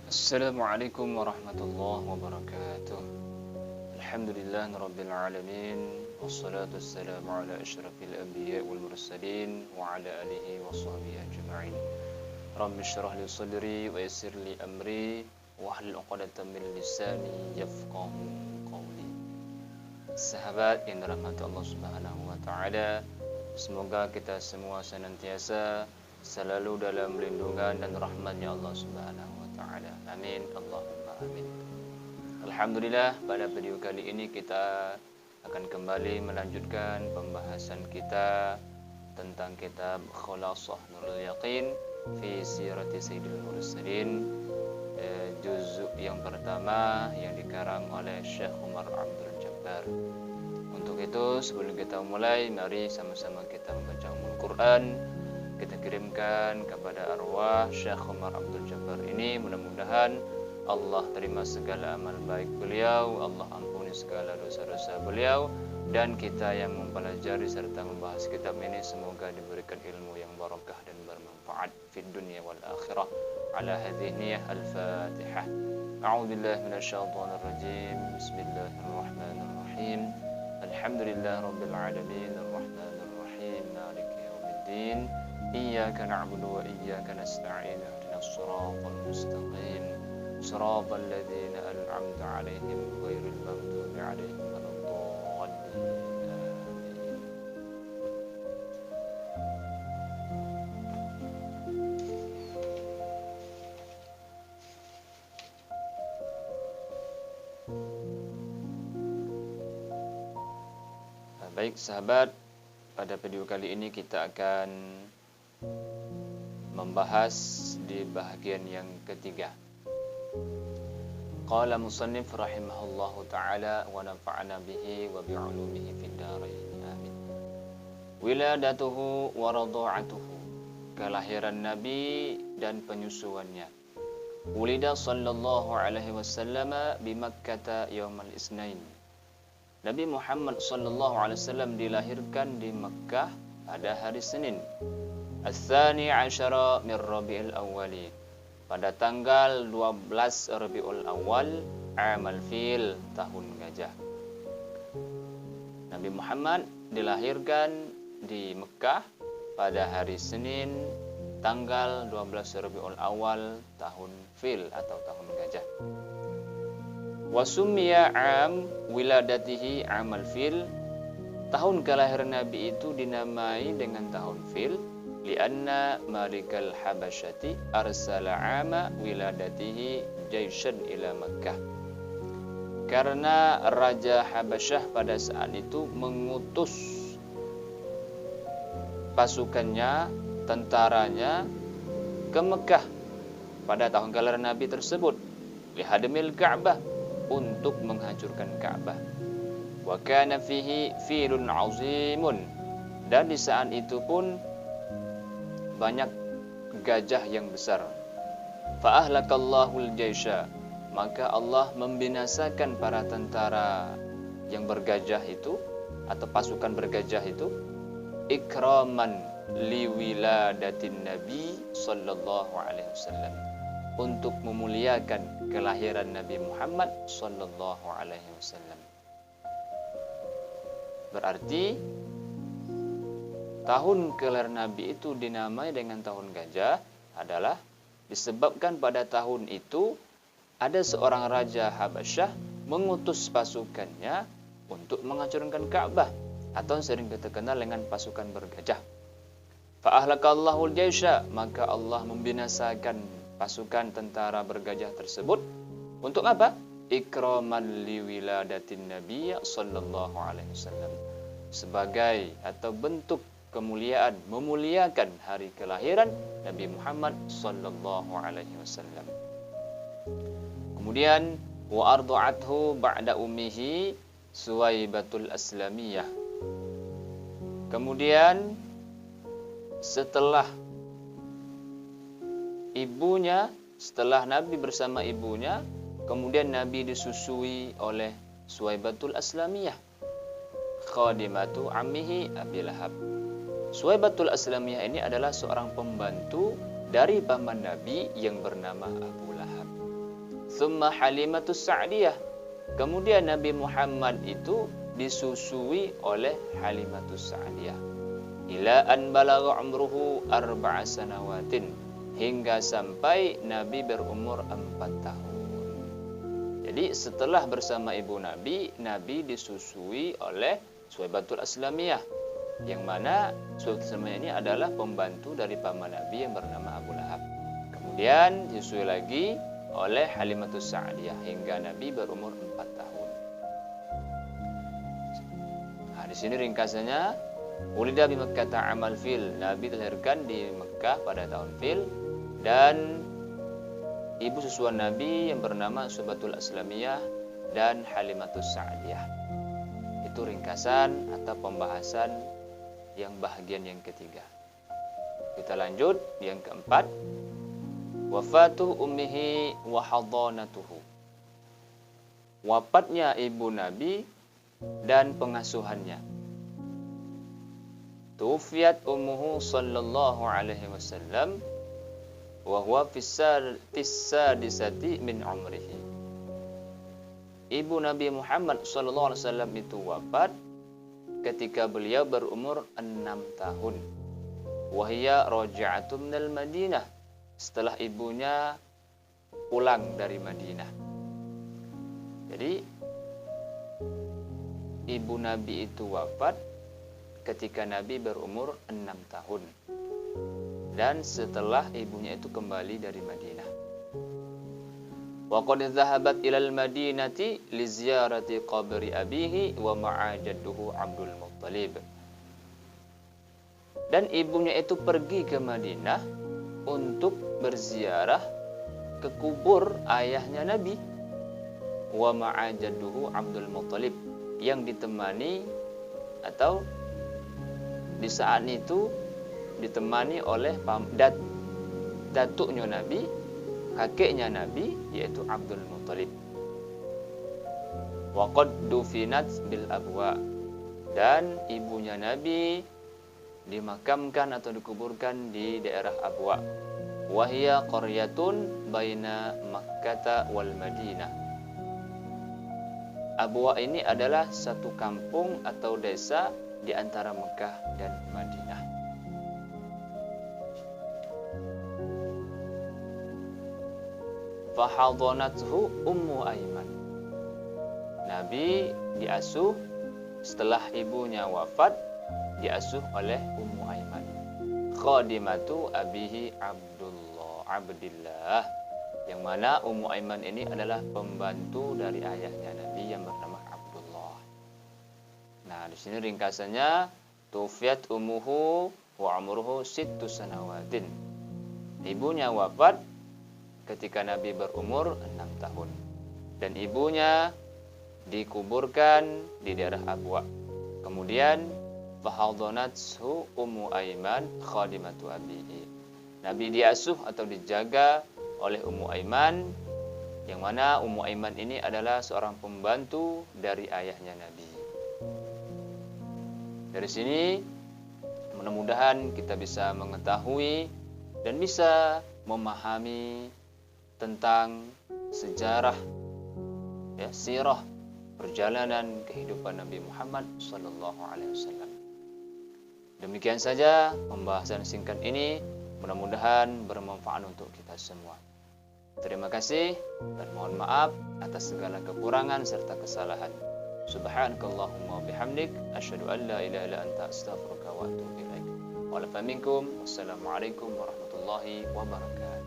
Assalamualaikum warahmatullahi wabarakatuh. Alhamdulillah rabbil alamin. Wassalatu wassalamu ala asyrafil anbiya wal mursalin wa ala alihi wa sahbihi ajma'in. Rabbi shrah li sadri wa yassir li amri wahlul 'uqdatam min lisani yafqahu qawli. Sahabat yang dirahmati Allah Subhanahu wa taala, semoga kita semua senantiasa selalu dalam lindungan dan rahmat-Nya Allah Subhanahu wa taala. Amin. Allahumma amin. Alhamdulillah, pada video kali ini kita akan kembali melanjutkan pembahasan kita tentang kitab Khulasah Nurul Yaqin fi Sirati Sayyidil Mursalin, juzuk yang pertama yang dikarang oleh Syekh Umar Abdul Jabbar. Untuk itu, sebelum kita mulai, mari sama-sama kita membaca Al-Quran. Kita kirimkan kepada arwah Syekh Umar Abdul Jabbar ini. Mudah-mudahan Allah terima segala amal baik beliau, Allah ampuni segala dosa-dosa beliau, dan kita yang mempelajari serta membahas kitab ini semoga diberikan ilmu yang barakah dan bermanfaat fid dunya wal akhirah. Ala hadhihi niyyah al-Fatihah. A'udzubillahi minasyaitonir rajim. Bismillahirrahmanirrahim. Alhamdulillah rabbil alamin arrahmanir rahim maliki yaumiddin. Iyyaka na'budu wa iyyaka nasta'in ihdinas siratal mustaqim siratal ladzina an'amta 'alaihim ghairil maghdubi 'alaihim waladdallin. Baik sahabat, pada video kali ini kita akan membahas di bahagian yang ketiga. Qala musannif rahimahullahu ta'ala wa nafa'ana bihi wa bi'ulumihi fid dharain. Amin. Wiladatuhu wa radha'atuhu, kelahiran Nabi dan penyusuannya. Wulida sallallahu alaihi wasallam bi Makkah yaumal isnain. Nabi Muhammad sallallahu alaihi wasallam dilahirkan di Makkah pada hari Senin. Ats-tsani 'asyara min Rabiul Awwal, pada tanggal 12 Rabiul Awal, amal fil, tahun gajah. Nabi Muhammad dilahirkan di Mekah pada hari Senin tanggal 12 Rabiul Awal, tahun fil atau tahun gajah. Wa summiya 'am wiladatihi 'amal fil, tahun kelahiran Nabi itu dinamai dengan tahun fil, lianna malikal habasyati arsala 'ama wiladatihi jaishan ila Makkah, karena Raja Habasyah pada saat itu mengutus pasukannya, tentaranya ke Mekah pada tahun kelahiran Nabi tersebut, lihadmil Ka'bah, untuk menghancurkan Ka'bah. Wa kana fihi filun 'azimun, dan di saat itu pun banyak gajah yang besar. Fa ahlakallahul jaisha, maka Allah membinasakan para tentara yang bergajah itu atau pasukan bergajah itu, ikraman liwiladatin Nabi sallallahu alaihi wasallam, untuk memuliakan kelahiran Nabi Muhammad sallallahu alaihi wasallam. Berarti tahun kelahiran Nabi itu dinamai dengan tahun gajah adalah disebabkan pada tahun itu ada seorang Raja Habasyah mengutus pasukannya untuk menghancurkan Ka'bah, atau sering kita kenal dengan pasukan bergajah. Fa ahlakallahul jaisha, maka Allah membinasakan pasukan tentara bergajah tersebut. Untuk apa? Ikraman liwiladatin Nabi sallallahu alaihi wasallam, sebagai atau bentuk kemuliaan, memuliakan hari kelahiran Nabi Muhammad sallallahu alaihi wasallam. Kemudian wa arda'athu ba'da ummihi Suwaibatul Aslamiyah. Kemudian setelah ibunya, setelah Nabi bersama ibunya, kemudian Nabi disusui oleh Suwaibatul Aslamiyah, khadimatu ammihi Abi Lahab. Suwaibatul Aslamiyah ini adalah seorang pembantu dari paman Nabi yang bernama Abu Lahab. Thumma Halimatus Sa'diyah. Kemudian Nabi Muhammad itu disusui oleh Halimatus Sa'diyah. Ila an balagha umruhu 4 sanawatin. Hingga sampai Nabi berumur 4 tahun. Jadi setelah bersama ibu Nabi, Nabi disusui oleh Suwaibatul Aslamiyah. Yang mana Suwaibatul Aslamiyah ini adalah pembantu dari paman Nabi yang bernama Abu Lahab. Kemudian disusui lagi oleh Halimatus Sa'diyah hingga Nabi berumur 4 tahun. Nah, di sini ringkasannya, ulida bi Makkah amal fil. Nabi dilahirkan di Mekah pada tahun fil, dan ibu susuan Nabi yang bernama Suwaibatul Aslamiyah dan Halimatus Sa'diyah. Itu ringkasan atau pembahasan yang bahagian yang ketiga. Kita lanjut yang keempat. Wafatu ummihi wa hadanatuhu. Wafatnya ibu Nabi dan pengasuhannya. Tufiat ummuhu sallallahu alaihi wasallam wa huwa fissadisati min umrihi. Ibu Nabi Muhammad sallallahu alaihi wasallam itu wafat ketika beliau berumur 6 tahun. Wahia raja'atun minal Madinah. Setelah ibunya pulang dari Madinah. Jadi ibu Nabi itu wafat ketika Nabi berumur 6 tahun. Dan setelah ibunya itu kembali dari Madinah. Wa qad dhahabat ilal Madinati li ziyarati qabri abihi wa ma'a jadduhu Abdul Muttalib. Dan ibunya itu pergi ke Madinah untuk berziarah ke kubur ayahnya Nabi, wa ma'a jadduhu Abdul Muttalib, yang ditemani atau di saat itu ditemani oleh datuknya Nabi, kakeknya Nabi, yaitu Abdul Muttalib. Wa qad dufinat bil abwa. Dan ibunya Nabi dimakamkan atau dikuburkan di daerah Abwa. Wahia qaryatun baina Makkah wal Madinah. Abwa ini adalah satu kampung atau desa di antara Mekah dan Madinah. Fahadhanathu Ummu Aiman. Nabi diasuh setelah ibunya wafat, diasuh oleh Ummu Aiman, khadimatu abihi Abdillah, yang mana Ummu Aiman ini adalah pembantu dari ayahnya Nabi yang bernama Abdullah. Nah, di sini ringkasannya, tufiat ummuhu wa umruhu 6 sanawatin. Ibunya wafat ketika Nabi berumur 6 tahun, dan ibunya dikuburkan di daerah Abwa. Kemudian fahadhanathu Ummu Aiman khadimatu abihi. Nabi diasuh atau dijaga oleh Ummu Aiman, yang mana Ummu Aiman ini adalah seorang pembantu dari ayahnya Nabi. Dari sini mudah-mudahan kita bisa mengetahui dan bisa memahami tentang sejarah, sirah perjalanan kehidupan Nabi Muhammad sallallahu alaihi wasallam. Demikian saja pembahasan singkat ini, mudah-mudahan bermanfaat untuk kita semua. Terima kasih dan mohon maaf atas segala kekurangan serta kesalahan. Subhanakallahumma bihamdik, asyhadu an la ilaha illa anta, astaghfiruka wa atubu ilaik. Wa la faminkum. Wassalamualaikum warahmatullahi wabarakatuh.